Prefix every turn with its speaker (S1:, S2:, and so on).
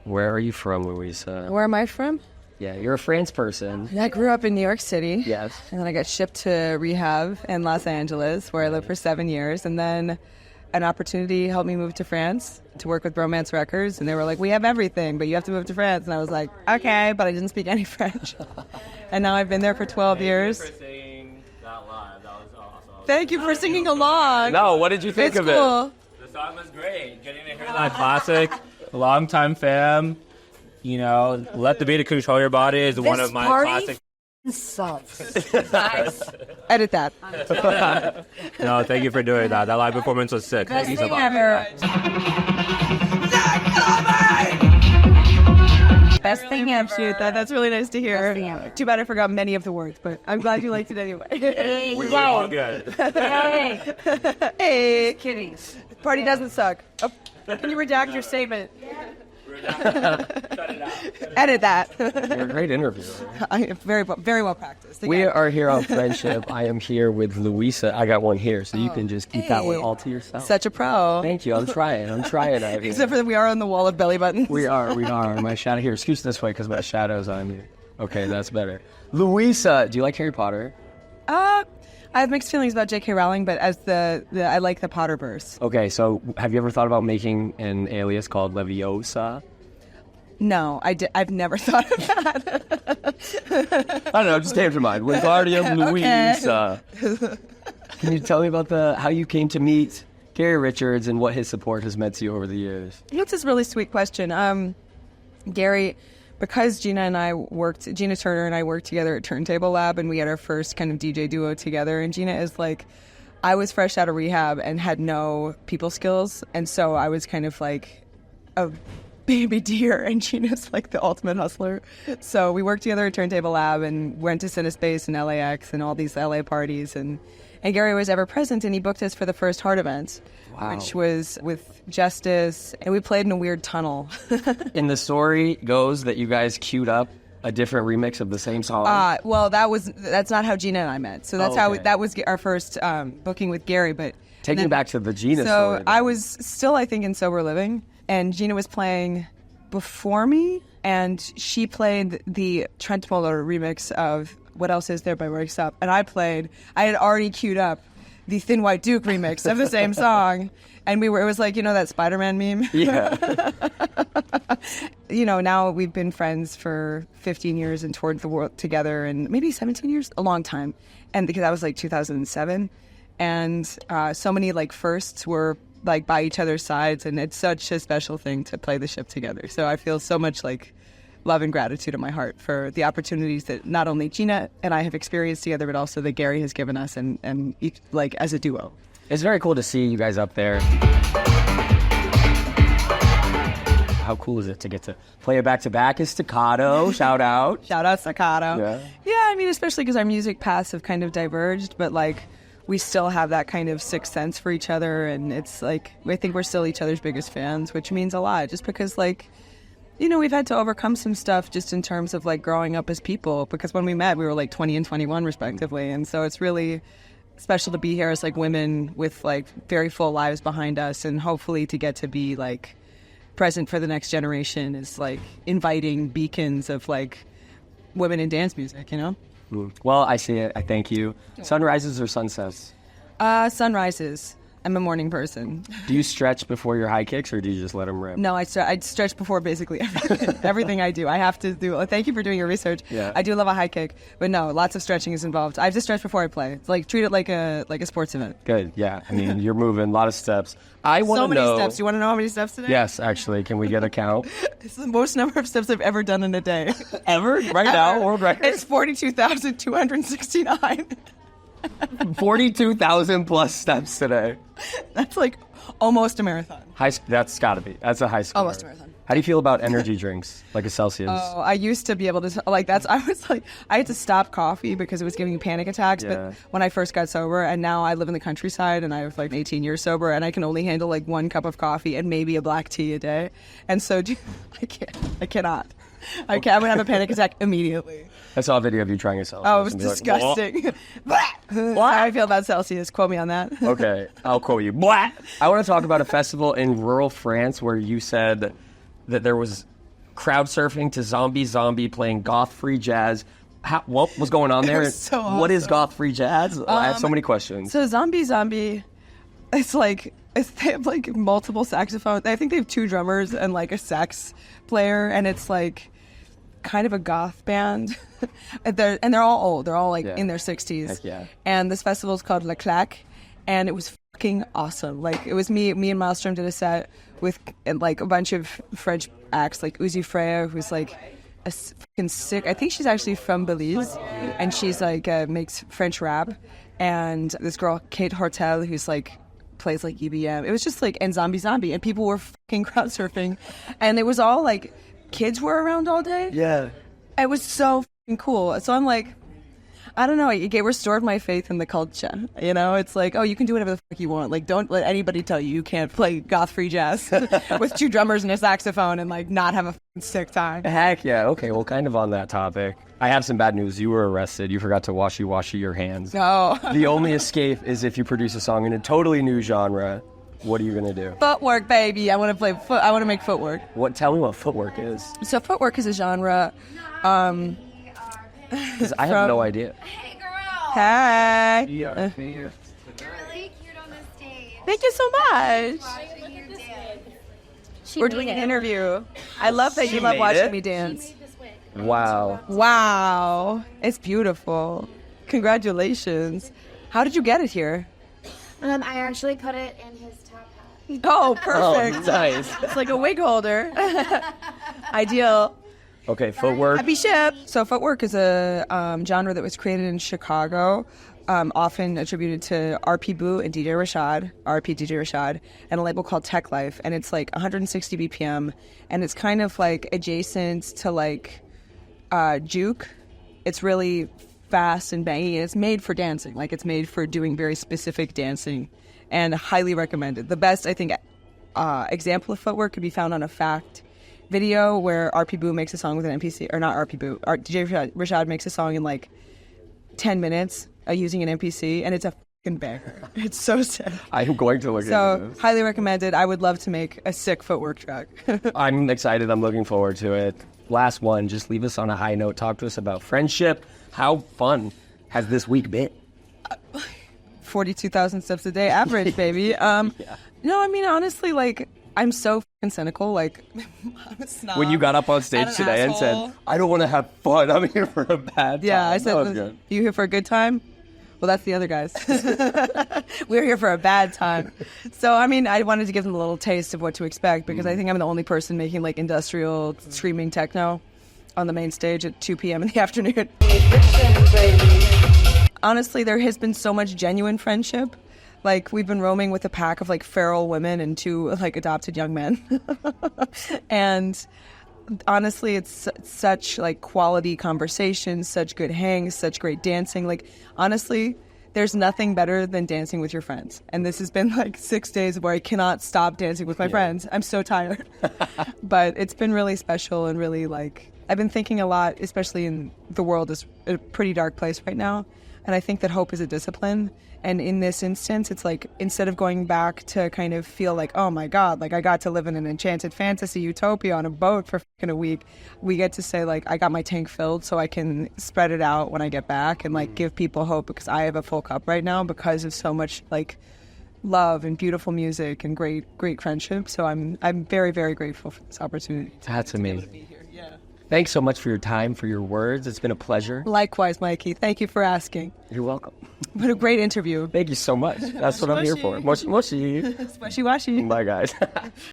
S1: Where are you from, Louisa?
S2: Where am I from?
S1: Yeah, you're a France person.
S2: I grew up in New York City.
S1: Yes.
S2: And then I got shipped to rehab in Los Angeles, where I lived for 7 years. And then an opportunity helped me move to France to work with Bromance Records. And they were like, we have everything, but you have to move to France. And I was like, okay, but I didn't speak any French. And now I've been there for 12 years.
S3: Thank you for singing that live. That was awesome.
S2: Thank you for singing along.
S1: No, what did you think of
S2: cool.
S1: it?
S3: The song was great. Getting to hear that classic, longtime fam. You know, Let the Beat Control Your Body is one of my classic.
S2: Sucks. Edit that.
S3: No, thank you for doing that. That live performance was sick.
S2: Best
S3: Thank you so
S2: thing
S3: much.
S2: ever. Best thing ever. Shoot, that's really nice to hear. Too bad I forgot many of the words, but I'm glad you liked it anyway.
S3: We all good.
S2: Hey. Hey.
S4: Kidding.
S2: Party doesn't suck. Oh, can you redact your statement? Edit that.
S1: You're a great interviewer.
S2: I am very well practiced.
S1: We are here on Friendship. I am here with Louisa. I got one here, so you can just keep that one all to yourself.
S2: Such a pro.
S1: Thank you. I'm trying out here.
S2: Except for that we are on the wall of belly buttons.
S1: We are. My shadow here. Scooch this way because my shadow's on me. Okay, that's better. Louisa, do you like Harry Potter?
S2: I have mixed feelings about J.K. Rowling, but as I like the Potterverse.
S1: Okay, so have you ever thought about making an alias called Leviosa?
S2: No, I've never thought of that.
S1: I don't know, it just came to mind. Wingardium Louisa. Can you tell me about how you came to meet Gary Richards and what his support has meant to you over the years?
S2: That's a really sweet question. Gary, because Gina Turner and I worked together at Turntable Lab, and we had our first kind of DJ duo together, and Gina is like, I was fresh out of rehab and had no people skills, and so I was kind of like a baby deer, and Gina's like the ultimate hustler. So we worked together at Turntable Lab and went to Cinespace and LAX and all these LA parties, and Gary was ever present, and he booked us for the first Heart event, which was with Justice, and we played in a weird tunnel.
S1: And the story goes that you guys queued up a different remix of the same song.
S2: Well, that's not how Gina and I met. So that's that was our first booking with Gary. But
S1: taking back to the Gina
S2: story.
S1: So
S2: I was still, I think, in Sober Living, and Gina was playing before me, and she played the Trent Muller remix of What Else Is There by Roy Stop, and I had already queued up the Thin White Duke remix of the same song, and it was like, that Spider-Man meme.
S1: Yeah.
S2: Now we've been friends for 15 years and toured the world together, and maybe 17 years, a long time, and because that was like 2007, and so many like firsts were like by each other's sides, and it's such a special thing to play the ship together. So I feel so much like love and gratitude in my heart for the opportunities that not only Gina and I have experienced together, but also that Gary has given us, and each, like as a duo.
S1: It's very cool to see you guys up there. How cool is it to get to play it back to back? Is Staccato. Shout out
S2: Staccato. Yeah, I mean, especially because our music paths have kind of diverged, but like we still have that kind of sixth sense for each other, and it's like I think we're still each other's biggest fans, which means a lot, just because like we've had to overcome some stuff just in terms of like growing up as people, because when we met we were like 20 and 21 respectively, and so it's really special to be here as like women with like very full lives behind us, and hopefully to get to be like present for the next generation is like inviting beacons of like women in dance music,
S1: Well, I see it. I thank you. Sunrises or sunsets?
S2: Sunrises. I'm a morning person.
S1: Do you stretch before your high kicks, or do you just let them rip?
S2: No, I stretch before basically everything I do. I have to do. Thank you for doing your research.
S1: Yeah.
S2: I do love a high kick, but no, lots of stretching is involved. I have to stretch before I play. It's like treat it like a sports event.
S1: Good. Yeah. I mean, you're moving a lot of steps. I want to know.
S2: So many steps. You want to know how many steps today?
S1: Yes, actually. Can we get a count?
S2: It's the most number of steps I've ever done in a day.
S1: Ever? Right now? World record?
S2: It's 42,269.
S1: 42,000 plus steps today.
S2: That's like almost a marathon.
S1: That's gotta be. That's a high score.
S2: Almost a marathon.
S1: How do you feel about energy drinks, like a Celsius?
S2: Oh, I used to be able to, I had to stop coffee because it was giving me panic attacks, but when I first got sober, and now I live in the countryside, and I have like 18 years sober, and I can only handle like 1 cup of coffee and maybe a black tea a day. And so I cannot. I'm going to have a panic attack immediately.
S1: I saw a video of you trying a Celsius.
S2: Oh, it was disgusting. How I feel about Celsius. Quote me on that.
S1: Okay, I'll quote you. Blah! I want to talk about a festival in rural France where you said that there was crowd surfing to zombie playing goth free jazz. What was going on there?
S2: was so
S1: What is
S2: awesome.
S1: goth free jazz? I have so many questions.
S2: So Zombie, it's like they have like multiple saxophones. I think they have 2 drummers and like a sax player, and it's like kind of a goth band. and they're all old. They're all like
S1: Yeah.
S2: in their 60s.
S1: Heck yeah.
S2: And this festival is called La Claque, and it was fucking awesome. Like it was me and Maelstrom did a set with and like a bunch of French acts, like Uzi Freya, who's like a fucking sick. I think she's actually from Belize, and she's like makes French rap. And this girl Kate Hortel, who's like plays like EBM. It was just like and Zombie, and people were fucking crowd surfing, and it was all like kids were around all day.
S1: Yeah.
S2: It was so fucking cool. So I'm like, I don't know. It restored my faith in the culture. You know, it's like, oh, you can do whatever the fuck you want. Like, don't let anybody tell you can't play goth free jazz with 2 drummers and a saxophone and like not have a fucking sick time.
S1: Heck yeah. Okay, well, kind of on that topic. I have some bad news. You were arrested. You forgot to washy your hands.
S2: No.
S1: The only escape is if you produce a song in a totally new genre. What are you going to do?
S2: Footwork, baby. I want to play I want to make footwork.
S1: Tell me what footwork is.
S2: So footwork is a genre.
S1: 'Cause I have no idea.
S4: Hey, girl.
S2: Hey.
S4: You're really cute on this stage.
S2: Thank you so much.
S4: Watching you dance.
S2: We're doing an interview. I love that you love
S1: made
S2: watching
S1: it?
S2: me dance.
S1: Wow.
S2: Wow. It's beautiful. Congratulations. How did you get it here?
S4: I actually put it in his top hat.
S2: Oh, perfect.
S1: Oh, nice.
S2: It's like a wig holder. Ideal.
S1: Okay, footwork.
S2: Happy ship. So footwork is a genre that was created in Chicago, often attributed to RP Boo and DJ Rashad, and a label called Tech Life. And it's like 160 BPM, and it's kind of like adjacent to like juke. It's really fast and bangy, and it's made for dancing. Like it's made for doing very specific dancing, and highly recommended. The best, I think, example of footwork could be found on a Fact video where RP Boo makes a song with an NPC, or not RP Boo, DJ Rashad makes a song in like 10 minutes using an NPC, and it's a fucking banger. It's so sick.
S1: I'm going to look into
S2: So
S1: this.
S2: highly recommended. I would love to make a sick footwork track.
S1: I'm excited. I'm looking forward to it. Last one. Just leave us on a high note. Talk to us about friendship. How fun has this week been?
S2: 42,000 steps a day average, baby. No, I mean, honestly, like, I'm so fucking cynical. Like, I'm a snob.
S1: When you got up on
S2: and
S1: stage
S2: an
S1: today and
S2: asshole.
S1: said, I don't want to have fun. I'm here for a bad time.
S2: Yeah, I
S1: That was
S2: said,
S1: good.
S2: you here for a good time? Well, that's the other guys. We're here for a bad time. So, I mean, I wanted to give them a little taste of what to expect because I think I'm the only person making like industrial screaming techno on the main stage at 2 p.m. in the afternoon. Honestly, there has been so much genuine friendship. Like, we've been roaming with a pack of like feral women and 2 like adopted young men. And honestly, it's such like quality conversations, such good hangs, such great dancing. Like, honestly, there's nothing better than dancing with your friends. And this has been like 6 days where I cannot stop dancing with my friends. I'm so tired. But it's been really special and really like, I've been thinking a lot, especially in the world is a pretty dark place right now. And I think that hope is a discipline. And in this instance, it's like, instead of going back to kind of feel like, oh my God, like I got to live in an enchanted fantasy utopia on a boat for fucking a week, we get to say like, I got my tank filled so I can spread it out when I get back and like give people hope, because I have a full cup right now because of so much like love and beautiful music and great friendship. So I'm very, very grateful for this opportunity.
S1: That's amazing. Thanks so much for your time, for your words. It's been a pleasure.
S2: Likewise, Mikey. Thank you for asking.
S1: You're welcome.
S2: What a great interview.
S1: Thank you so much. That's what I'm here for. Moshi moshi.
S2: Washy washy.
S1: Bye, guys.